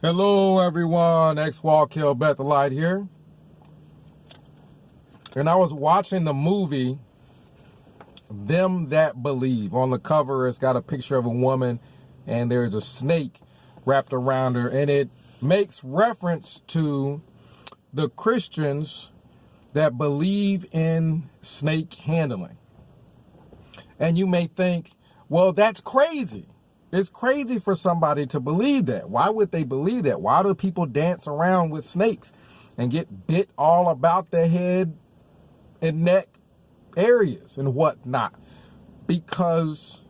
Hello everyone, X-Wall Bet the Light here. And I was watching the movie Them That Believe. On the cover it's got a picture of a woman and there's a snake wrapped around her, and it makes reference to the Christians that believe in snake handling. And you may think, well, that's crazy. It's crazy for somebody to believe that. Why would they believe that? Why do people dance around with snakes and get bit all about their head and neck areas and whatnot? Because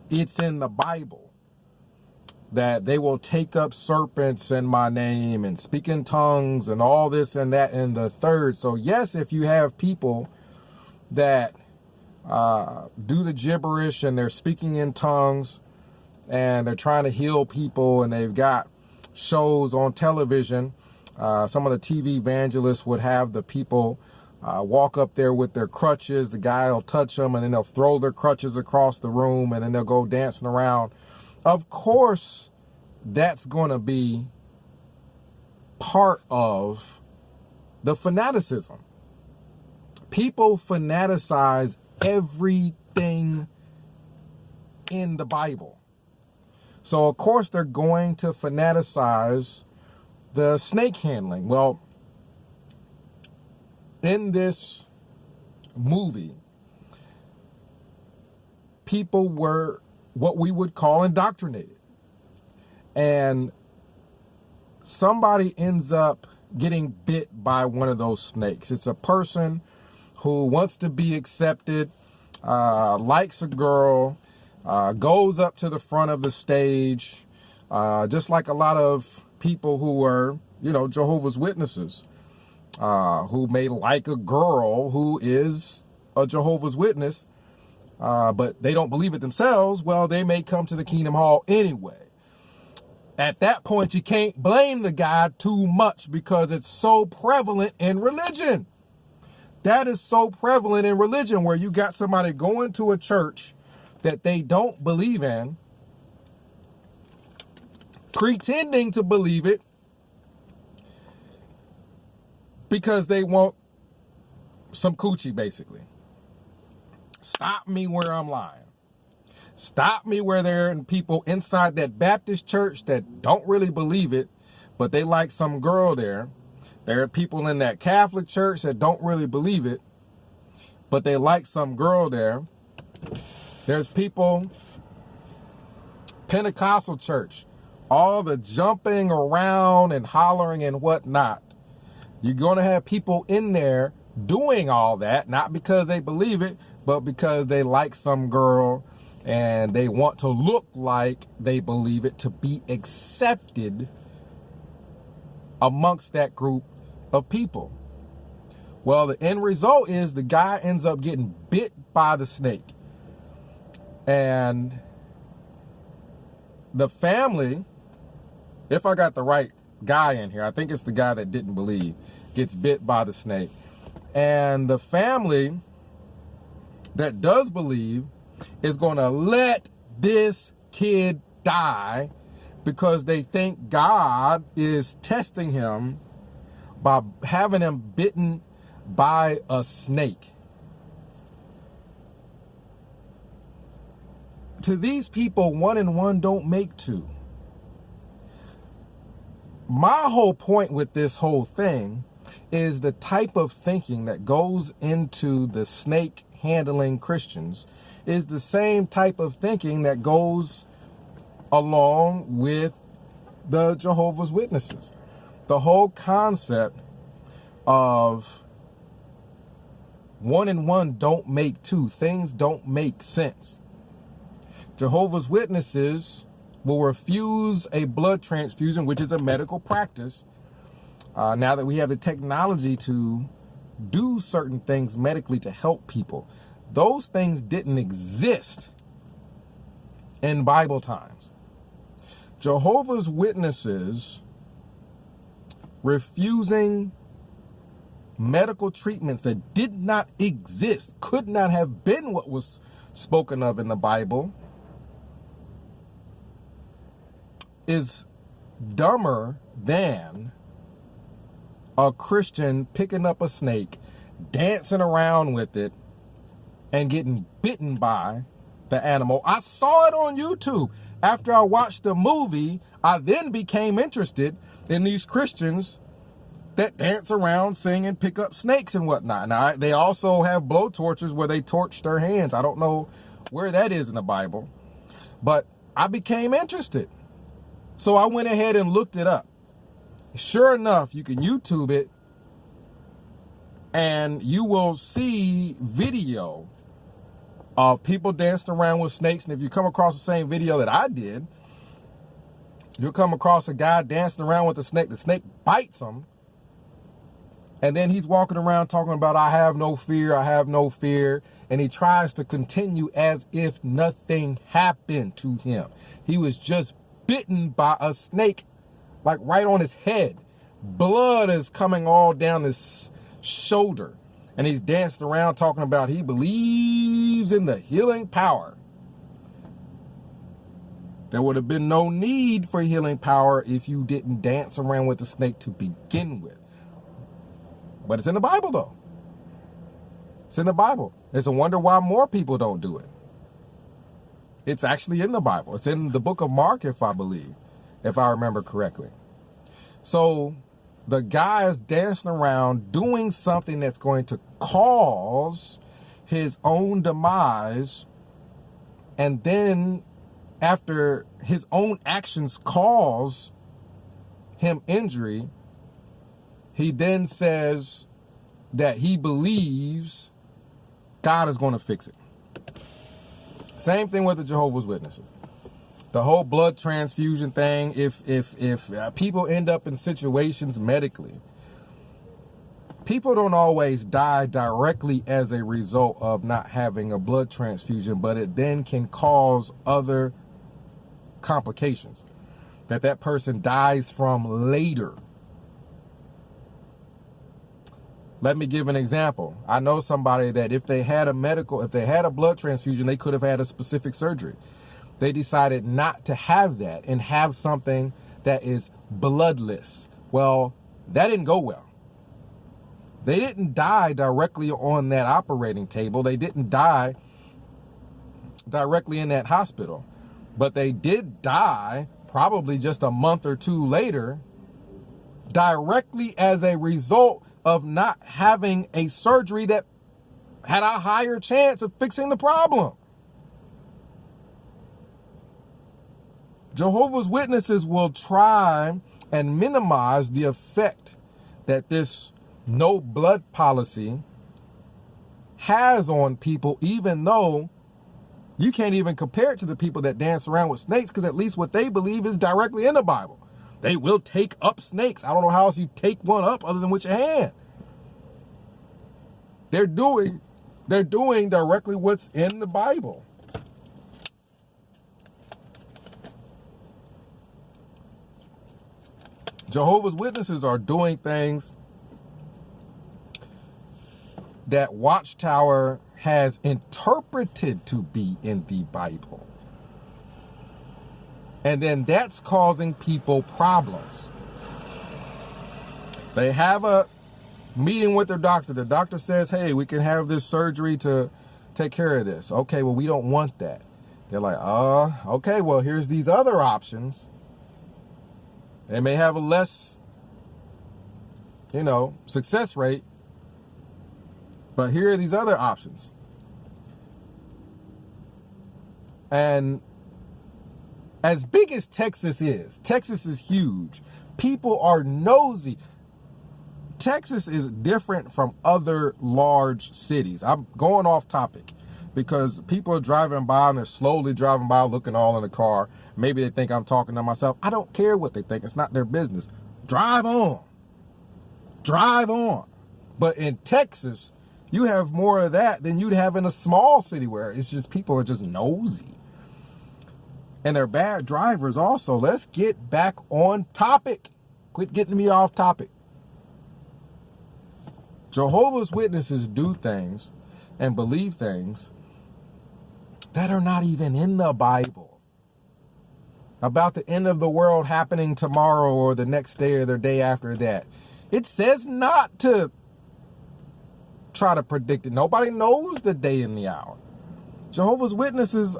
it's in the Bible that they will take up serpents in my name and speak in tongues and all this and that and the third. So yes, if you have people that do the gibberish and they're speaking in tongues and they're trying to heal people, and they've got shows on television. Some of the TV evangelists would have the people walk up there with their crutches. The guy will touch them and then they'll throw their crutches across the room and then they'll go dancing around. Of course, that's going to be part of the fanaticism. People fanaticize everything in the Bible. So, of course, they're going to fanaticize the snake handling. Well, in this movie, people were what we would call indoctrinated. And somebody ends up getting bit by one of those snakes. It's a person who wants to be accepted, likes a girl, goes up to the front of the stage, just like a lot of people who are, Jehovah's Witnesses, who may like a girl who is a Jehovah's Witness, but they don't believe it themselves. Well, they may come to the Kingdom Hall anyway. At that point, you can't blame the guy too much because it's so prevalent in religion. That is so prevalent in religion, where you got somebody going to a church that they don't believe in, pretending to believe it because they want some coochie, basically. Stop me where I'm lying. Stop me where there are people inside that Baptist church that don't really believe it, but they like some girl there. There are people in that Catholic church that don't really believe it, but they like some girl there. There's people, Pentecostal church, all the jumping around and hollering and whatnot. You're going to have people in there doing all that, not because they believe it, but because they like some girl and they want to look like they believe it to be accepted amongst that group of people. Well, the end result is the guy ends up getting bit by the snake. And the family, if I got the right guy in here, I think it's the guy that didn't believe, gets bit by the snake. And the family that does believe is going to let this kid die because they think God is testing him by having him bitten by a snake. To these people, 1 and 1 don't make 2. My whole point with this whole thing is the type of thinking that goes into the snake handling Christians is the same type of thinking that goes along with the Jehovah's Witnesses. The whole concept of 1 and 1 don't make 2. Things don't make sense. Jehovah's Witnesses will refuse a blood transfusion, which is a medical practice. Now that we have the technology to do certain things medically to help people, those things didn't exist in Bible times. Jehovah's Witnesses refusing medical treatments that did not exist, could not have been what was spoken of in the Bible, is dumber than a Christian picking up a snake, dancing around with it, and getting bitten by the animal. I saw it on YouTube. After I watched the movie, I then became interested in these Christians that dance around, sing, and pick up snakes and whatnot. Now, they also have blowtorches where they torch their hands. I don't know where that is in the Bible, but I became interested. So I went ahead and looked it up. Sure enough, you can YouTube it, and you will see video of people dancing around with snakes. And if you come across the same video that I did, you'll come across a guy dancing around with a snake. The snake bites him. And then he's walking around talking about, I have no fear, I have no fear. And he tries to continue as if nothing happened to him. He was just bitten by a snake, like right on his head. Blood is coming all down his shoulder. And he's dancing around talking about he believes in the healing power. There would have been no need for healing power if you didn't dance around with the snake to begin with. But it's in the Bible, though. It's in the Bible. It's a wonder why more people don't do it. It's actually in the Bible. It's in the book of Mark, if I remember correctly. So the guy is dancing around doing something that's going to cause his own demise. And then after his own actions cause him injury, he then says that he believes God is going to fix it. Same thing with the Jehovah's Witnesses. The whole blood transfusion thing, if people end up in situations medically, people don't always die directly as a result of not having a blood transfusion, but it then can cause other complications that person dies from later. Let me give an example. I know somebody that if they had a blood transfusion, they could have had a specific surgery. They decided not to have that and have something that is bloodless. Well, that didn't go well. They didn't die directly on that operating table. They didn't die directly in that hospital. But they did die probably just a month or two later, directly as a result of not having a surgery that had a higher chance of fixing the problem. Jehovah's Witnesses will try and minimize the effect that this no blood policy has on people, even though you can't even compare it to the people that dance around with snakes, because at least what they believe is directly in the Bible. They will take up snakes. I don't know how else you take one up other than with your hand. They're doing directly what's in the Bible. Jehovah's Witnesses are doing things that Watchtower has interpreted to be in the Bible. And then that's causing people problems. They have a meeting with their doctor. The doctor says, hey, we can have this surgery to take care of this. Okay, well, we don't want that. They're like, okay, well, here's these other options. They may have a less, success rate, but here are these other options. And as big as Texas is huge. People are nosy. Texas is different from other large cities. I'm going off topic because people are driving by and they're slowly driving by looking all in the car. Maybe they think I'm talking to myself. I don't care what they think. It's not their business. Drive on. Drive on. But in Texas, you have more of that than you'd have in a small city where it's just people are just nosy. And they're bad drivers also. Let's get back on topic. Quit getting me off topic. Jehovah's Witnesses do things and believe things that are not even in the Bible. about the end of the world happening tomorrow or the next day or the day after that. It says not to try to predict it. Nobody knows the day and the hour. Jehovah's Witnesses,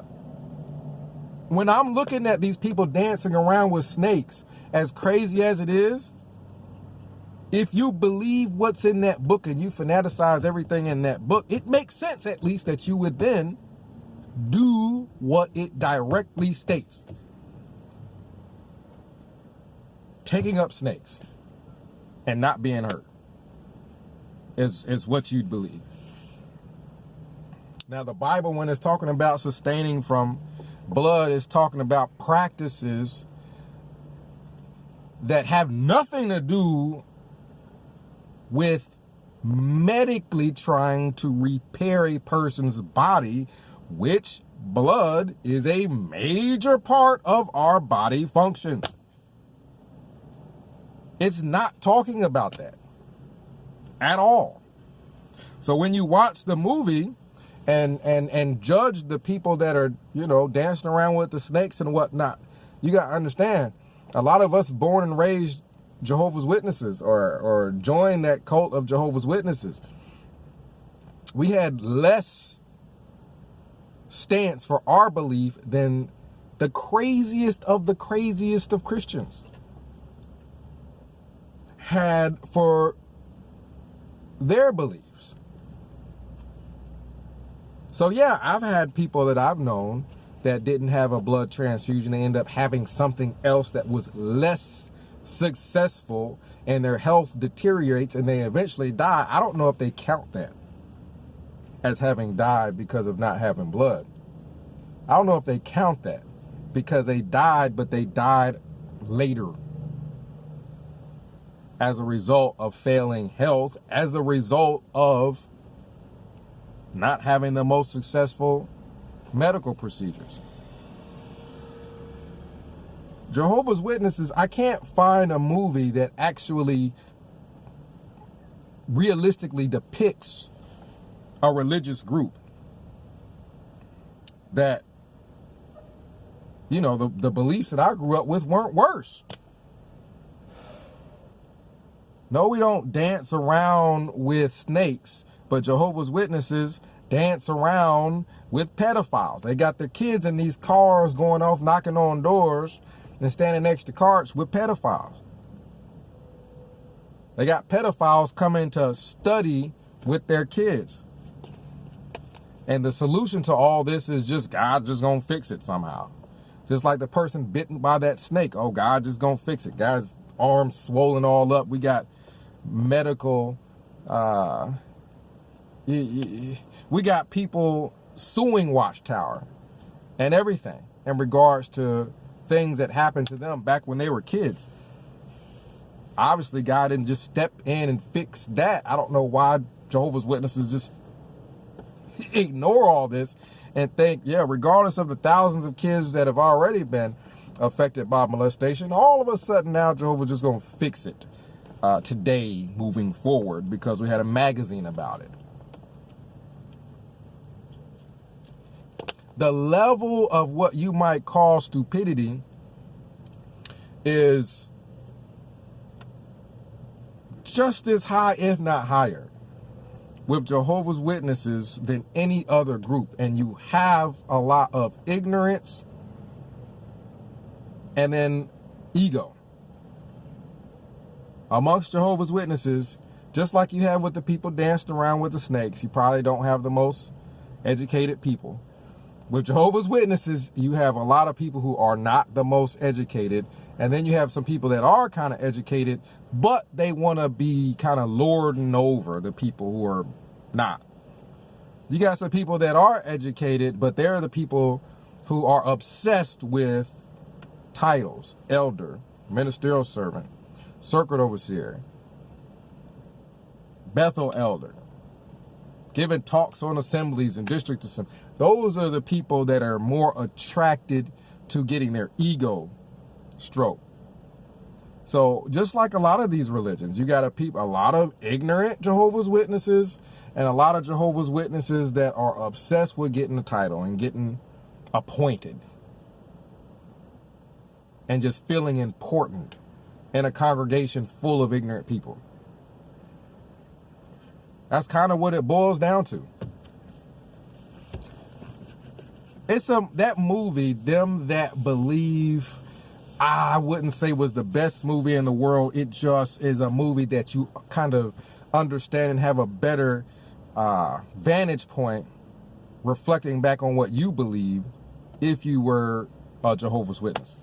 when I'm looking at these people dancing around with snakes, as crazy as it is, if you believe what's in that book and you fanaticize everything in that book, it makes sense at least that you would then do what it directly states. Taking up snakes and not being hurt is what you'd believe. Now, the Bible, when it's talking about sustaining from blood, is talking about practices that have nothing to do with medically trying to repair a person's body, which blood is a major part of our body functions. It's not talking about that at all. So when you watch the movie and judge the people that are, dancing around with the snakes and whatnot, you got to understand, a lot of us born and raised Jehovah's Witnesses or joined that cult of Jehovah's Witnesses, we had less stance for our belief than the craziest of Christians had for their beliefs. So yeah, I've had people that I've known that didn't have a blood transfusion. They end up having something else that was less successful and their health deteriorates and they eventually die. I don't know if they count that as having died because of not having blood. I don't know if they count that because they died, but they died later as a result of failing health, as a result of not having the most successful medical procedures. Jehovah's Witnesses, I can't find a movie that actually realistically depicts a religious group that, the beliefs that I grew up with weren't worse. No, we don't dance around with snakes, but Jehovah's Witnesses dance around with pedophiles. They got their kids in these cars going off, knocking on doors and standing next to carts with pedophiles. They got pedophiles coming to study with their kids. And the solution to all this is just God just gonna fix it somehow. Just like the person bitten by that snake. Oh, God just gonna fix it. God's arms swollen all up. We got medical, we got people suing Watchtower and everything in regards to things that happened to them back when they were kids. Obviously, God didn't just step in and fix that. I don't know why Jehovah's Witnesses just ignore all this and think, yeah, regardless of the thousands of kids that have already been affected by molestation, all of a sudden now Jehovah's just going to fix it today moving forward because we had a magazine about it. The level of what you might call stupidity is just as high, if not higher, with Jehovah's Witnesses than any other group. And you have a lot of ignorance and then ego amongst Jehovah's Witnesses, just like you have with the people dancing around with the snakes. You probably don't have the most educated people. With Jehovah's Witnesses, you have a lot of people who are not the most educated. And then you have some people that are kind of educated, but they want to be kind of lording over the people who are not. You got some people that are educated, but they're the people who are obsessed with titles: elder, ministerial servant, circuit overseer, Bethel elder, giving talks on assemblies and district assemblies. Those are the people that are more attracted to getting their ego stroked. So just like a lot of these religions, you got a lot of ignorant Jehovah's Witnesses and a lot of Jehovah's Witnesses that are obsessed with getting the title and getting appointed. and just feeling important in a congregation full of ignorant people. That's kind of what it boils down to. That movie, Them That Believe, I wouldn't say was the best movie in the world. It just is a movie that you kind of understand and have a better vantage point reflecting back on what you believe if you were a Jehovah's Witness.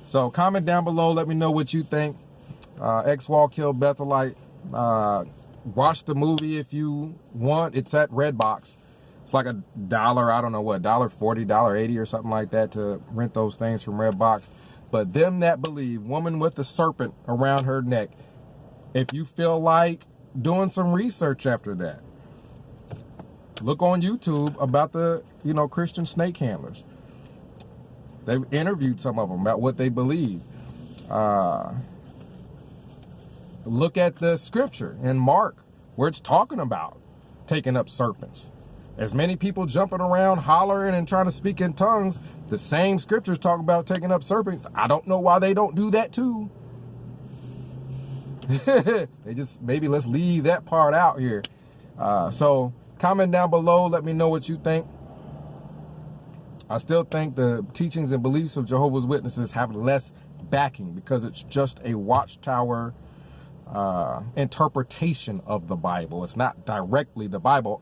So comment down below. Let me know what you think. X-Wall Kill Bethelite. Watch the movie if you want. It's at Redbox. It's like $1, I don't know what, $1.40, $1.80 or something like that to rent those things from Redbox. But Them That Believe, woman with the serpent around her neck. If you feel like doing some research after that, look on YouTube about the, Christian snake handlers. They've interviewed some of them about what they believe. Look at the scripture in Mark where it's talking about taking up serpents. As many people jumping around, hollering and trying to speak in tongues, the same scriptures talk about taking up serpents. I don't know why they don't do that too. They just, maybe let's leave that part out here. So comment down below. Let me know what you think. I still think the teachings and beliefs of Jehovah's Witnesses have less backing because it's just a watchtower interpretation of the Bible. It's not directly, the Bible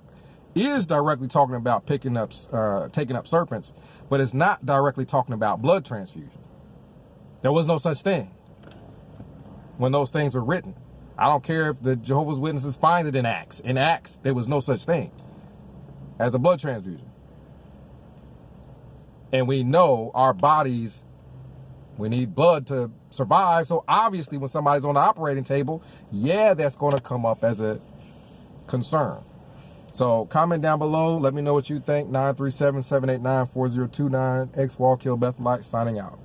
is directly talking about taking up serpents, but it's not directly talking about blood transfusion. There was no such thing when those things were written. I don't care if the Jehovah's Witnesses find it in Acts. In Acts, there was no such thing as a blood transfusion. And we know our bodies, we need blood to survive. So obviously when somebody's on the operating table, yeah, that's going to come up as a concern. So comment down below. Let me know what you think. 937-789-4029. X-Wall Kill Bethelite signing out.